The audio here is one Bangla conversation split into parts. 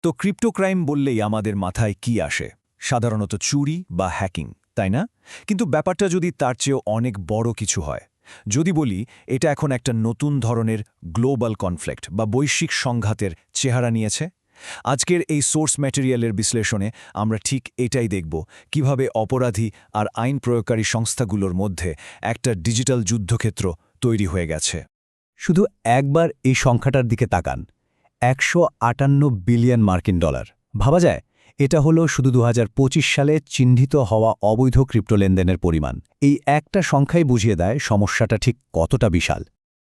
তো ক্রিপ্টোক্রাইম বললেই আমাদের মাথায় কি আসে? সাধারণত চুরি বা হ্যাকিং, তাই না? কিন্তু ব্যাপারটা যদি তার চেয়েও অনেক বড় কিছু হয়, যদি বলি এটা এখন একটা নতুন ধরনের গ্লোবাল কনফ্লিক্ট বা বৈশ্বিক সংঘাতের চেহারা নিয়েছে। আজকের এই সোর্স ম্যাটেরিয়ালের বিশ্লেষণে আমরা ঠিক এটাই দেখব, কিভাবে অপরাধী আর আইন প্রয়োগকারী সংস্থাগুলোর মধ্যে একটা ডিজিটাল যুদ্ধক্ষেত্র তৈরি হয়ে গেছে। শুধু একবার এই সংখ্যাটার দিকে তাকান, 158 বিলিয়ন মার্কিন ডলার। ভাবা যায় এটা হলো শুধু 2025 সালে চিহ্নিত হওয়া অবৈধ ক্রিপ্টো লেনদেনের পরিমাণ। এই একটা সংখ্যাই বুঝিয়ে দেয় সমস্যাটা ঠিক কতটা বিশাল।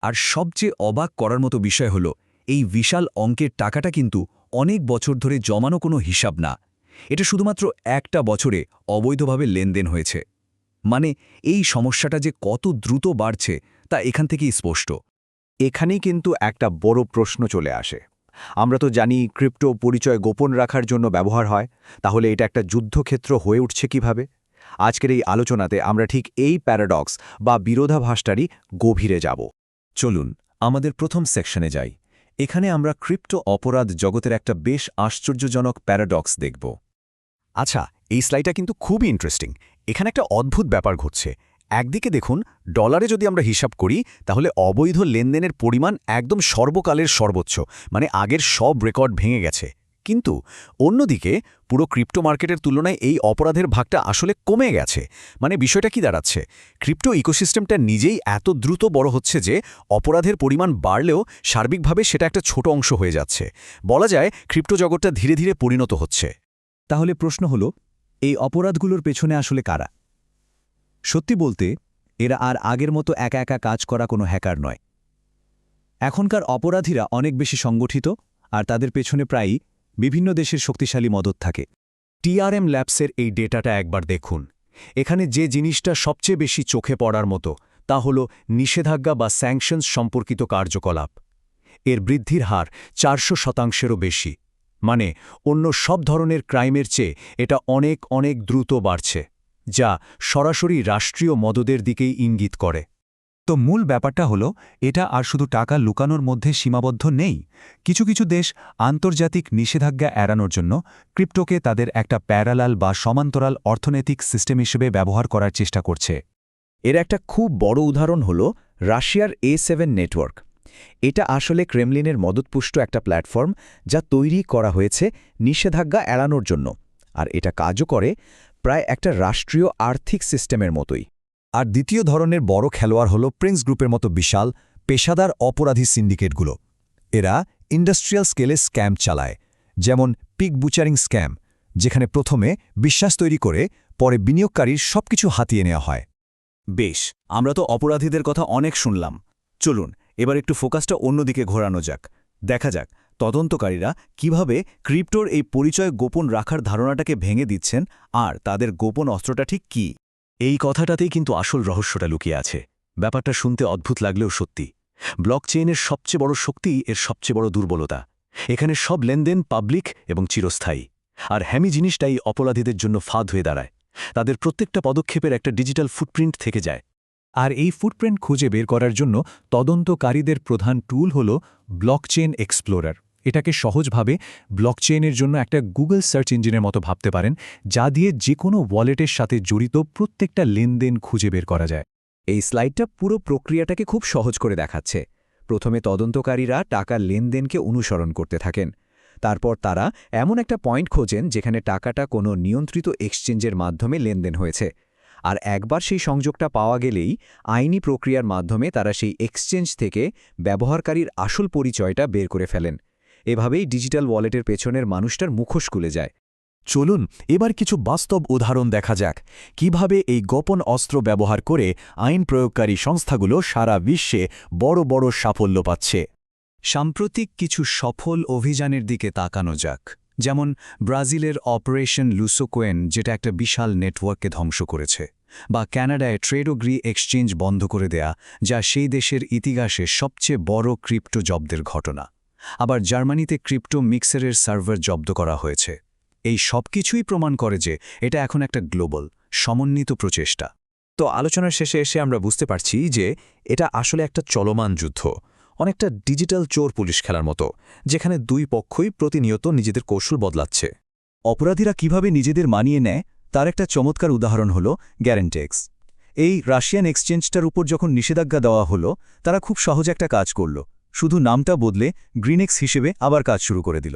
আর সবচেয়ে অবাক করার মতো বিষয় হল, এই বিশাল অঙ্কের টাকাটা কিন্তু অনেক বছর ধরে জমানো কোনো হিসাব না। এটা শুধুমাত্র একটা বছরে অবৈধভাবে লেনদেন হয়েছে। মানে এই সমস্যাটা যে কত দ্রুত বাড়ছে তা এখান থেকেই স্পষ্ট। এখানেই কিন্তু একটা বড় প্রশ্ন চলে আসে। আমরা তো জানি ক্রিপ্টো পরিচয় গোপন রাখার জন্য ব্যবহার হয়, তাহলে এটা একটা যুদ্ধক্ষেত্র হয়ে উঠছে কিভাবে? আজকের এই আলোচনাতে আমরা ঠিক এই প্যারাডক্স বা বিরোধাভাসটারই গভীরে যাব। চলুন আমাদের প্রথম সেকশনে যাই। এখানে আমরা ক্রিপ্টো অপরাধ জগতের একটা বেশ আশ্চর্যজনক প্যারাডক্স দেখব। আচ্ছা, এই স্লাইডটা কিন্তু খুবই ইন্টারেস্টিং। এখানে একটা অদ্ভুত ব্যাপার ঘটছে। একদিকে দেখুন, ডলারে যদি আমরা হিসাব করি তাহলে অবৈধ লেনদেনের পরিমাণ একদম সর্বকালের সর্বোচ্চ, মানে আগের সব রেকর্ড ভেঙে গেছে। কিন্তু অন্যদিকে পুরো ক্রিপ্টো মার্কেটের তুলনায় এই অপরাধের ভাগটা আসলে কমে গেছে। মানে বিষয়টা কি দাঁড়াচ্ছে? ক্রিপ্টো ইকোসিস্টেমটা নিজেই এত দ্রুত বড় হচ্ছে যে অপরাধের পরিমাণ বাড়লেও সার্বিকভাবে সেটা একটা ছোট অংশ হয়ে যাচ্ছে। বলা যায় ক্রিপ্টো জগৎটা ধীরে ধীরে পরিণত হচ্ছে। তাহলে প্রশ্ন হল, এই অপরাধগুলোর পেছনে আসলে কারা? সত্যি বলতে এরা আর আগের মতো একা একা কাজ করা কোনো হ্যাকার নয়। এখনকার অপরাধীরা অনেক বেশি সংগঠিত, আর তাদের পেছনে প্রায়ই বিভিন্ন দেশের শক্তিশালী মদত থাকে। টিআরএম ল্যাবসের এই ডেটাটা একবার দেখুন। এখানে যে জিনিসটা সবচেয়ে বেশি চোখে পড়ার মতো তা হল নিষেধাজ্ঞা বা স্যাংশনস সম্পর্কিত কার্যকলাপ। এর বৃদ্ধির হার 400%-এরও বেশি। মানে অন্য সব ধরনের ক্রাইমের চেয়ে এটা অনেক অনেক দ্রুত বাড়ছে, যা সরাসরি রাষ্ট্রীয় মদদের দিকেই ইঙ্গিত করে। তো মূল ব্যাপারটা হলো, এটা আর শুধু টাকা লুকানোর মধ্যে সীমাবদ্ধ নেই। কিছু কিছু দেশ আন্তর্জাতিক নিষেধাজ্ঞা এড়ানোর জন্য ক্রিপ্টোকে তাদের একটা প্যারালাল বা সমান্তরাল অর্থনৈতিক সিস্টেম হিসেবে ব্যবহার করার চেষ্টা করছে। এর একটা খুব বড় উদাহরণ হল রাশিয়ার A7 নেটওয়ার্ক। এটা আসলে ক্রেমলিনের মদতপুষ্ট একটা প্ল্যাটফর্ম, যা তৈরি করা হয়েছে নিষেধাজ্ঞা এড়ানোর জন্য। আর এটা কাজও করে প্রায় একটা রাষ্ট্রীয় আর্থিক সিস্টেমের মতোই। আর দ্বিতীয় ধরনের বড় খেলোয়াড় হল প্রিন্স গ্রুপের মতো বিশাল পেশাদার অপরাধী সিন্ডিকেটগুলো। এরা ইন্ডাস্ট্রিয়াল স্কেলে স্ক্যাম চালায়, যেমন পিগ বুচারিং স্ক্যাম, যেখানে প্রথমে বিশ্বাস তৈরি করে পরে বিনিয়োগকারীর সবকিছু হাতিয়ে নেওয়া হয়। বেশ, আমরা তো অপরাধীদের কথা অনেক শুনলাম। চলুন এবার একটু ফোকাসটা অন্যদিকে ঘোরানো যাক। দেখা যাক তদন্তকারীরা কিভাবে ক্রিপ্টোর এই পরিচয় গোপন রাখার ধারণাটাকে ভেঙে দিচ্ছেন, আর তাদের গোপন অস্ত্রটা ঠিক কী। এই কথাটাতেই কিন্তু আসল রহস্যটা লুকিয়ে আছে। ব্যাপারটা শুনতে অদ্ভুত লাগলেও সত্যি। ব্লকচেইনের সবচেয়ে বড় শক্তি এর সবচেয়ে বড় দুর্বলতা। এখানে সব লেনদেন পাবলিক এবং চিরস্থায়ী। আর হ্যামি জিনিসটাই অপরাধীদের জন্য ফাঁদ হয়ে দাঁড়ায়। তাদের প্রত্যেকটা পদক্ষেপের একটা ডিজিটাল ফুটপ্রিন্ট থেকে যায়। আর এই ফুটপ্রিন্ট খুঁজে বের করার জন্য তদন্তকারীদের প্রধান টুল হল ব্লকচেইন এক্সপ্লোরার। এটাকে সহজভাবে ব্লকচেইনের জন্য একটা গুগল সার্চ ইঞ্জিনের মতো ভাবতে পারেন, যা দিয়ে যে কোনো ওয়ালেটের সাথে জড়িত প্রত্যেকটা লেনদেন খুঁজে বের করা যায়। এই স্লাইডটা পুরো প্রক্রিয়াটাকে খুব সহজ করে দেখাচ্ছে। প্রথমে তদন্তকারীরা টাকার লেনদেনকে অনুসরণ করতে থাকেন। তারপর তারা এমন একটা পয়েন্ট খোঁজেন যেখানে টাকাটা কোনো নিয়ন্ত্রিত এক্সচেঞ্জের মাধ্যমে লেনদেন হয়েছে। আর একবার সেই সংযোগটা পাওয়া গেলেই আইনি প্রক্রিয়ার মাধ্যমে তারা সেই এক্সচেঞ্জ থেকে ব্যবহারকারীর আসল পরিচয়টা বের করে ফেলেন। এভাবেই ডিজিটাল ওয়ালেটের পেছনের মানুষটার মুখোশ খুলে যায়। চলুন এবার কিছু বাস্তব উদাহরণ দেখা যাক, কিভাবে এই গোপন অস্ত্র ব্যবহার করে আইন প্রয়োগকারী সংস্থাগুলো সারা বিশ্বে বড় বড় সাফল্য পাচ্ছে। সাম্প্রতিক কিছু সফল অভিযানের দিকে তাকানো যাক। যেমন ব্রাজিলের অপারেশন লুসোকোয়েন, যেটা একটা বিশাল নেটওয়ার্ককে ধ্বংস করেছে, বা ক্যানাডায় ট্রেডোগ্রি এক্সচেঞ্জ বন্ধ করে দেয়া, যা সেই দেশের ইতিহাসে সবচেয়ে বড় ক্রিপ্টো জব্দের ঘটনা। আবার জার্মানিতে ক্রিপ্টো মিক্সারের সার্ভার জব্দ করা হয়েছে। এই সব কিছুই প্রমাণ করে যে এটা এখন একটা গ্লোবাল সমন্বিত প্রচেষ্টা। তো আলোচনার শেষে এসে আমরা বুঝতে পারছি যে এটা আসলে একটা চলমান যুদ্ধ। অনেকটা ডিজিটাল চোর পুলিশ খেলার মতো, যেখানে দুই পক্ষই প্রতিনিয়ত নিজেদের কৌশল বদলাচ্ছে। অপরাধীরা কিভাবে নিজেদের মানিয়ে নেয় তার একটা চমৎকার উদাহরণ হল গ্যারেন্টেক্স। এই রাশিয়ান এক্সচেঞ্জটার উপর যখন নিষেধাজ্ঞা দেওয়া হলো, তারা খুব সহজ একটা কাজ করল, শুধু নামটা বদলে গ্রিনেক্স হিসেবে আবার কাজ শুরু করে দিল।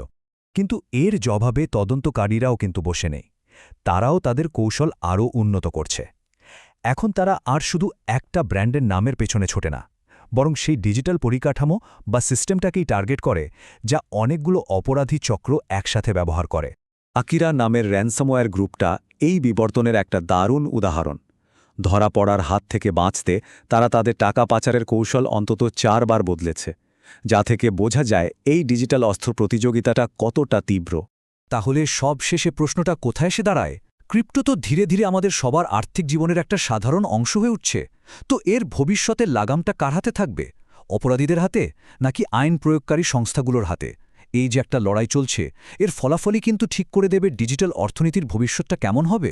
কিন্তু এর জবাবে তদন্তকারীরাও কিন্তু বসে নেই। তারাও তাদের কৌশল আরও উন্নত করছে। এখন তারা আর শুধু একটা ব্র্যান্ডের নামের পেছনে ছোটে না, বরং সেই ডিজিটাল পরিকাঠামো বা সিস্টেমটাকেই টার্গেট করে যা অনেকগুলো অপরাধী চক্র একসাথে ব্যবহার করে। আকিরা নামের র্যানসমওয়্যার গ্রুপটা এই বিবর্তনের একটা দারুণ উদাহরণ। ধরা পড়ার হাত থেকে বাঁচতে তারা তাদের টাকা পাচারের কৌশল অন্তত 4 বার বদলেছে, যা থেকে বোঝা যায় এই ডিজিটাল অস্ত্র প্রতিযোগিতাটা কতটা তীব্র। তাহলে সব শেষে প্রশ্নটা কোথায় এসে দাঁড়ায়? ক্রিপ্টো তো ধীরে ধীরে আমাদের সবার আর্থিক জীবনের একটা সাধারণ অংশ হয়ে উঠছে। তো এর ভবিষ্যতের লাগামটা কার হাতে থাকবে? অপরাধীদের হাতে, নাকি আইন প্রয়োগকারী সংস্থাগুলোর হাতে? এই যে একটা লড়াই চলছে, এর ফলাফলই কিন্তু ঠিক করে দেবে ডিজিটাল অর্থনীতির ভবিষ্যৎটা কেমন হবে।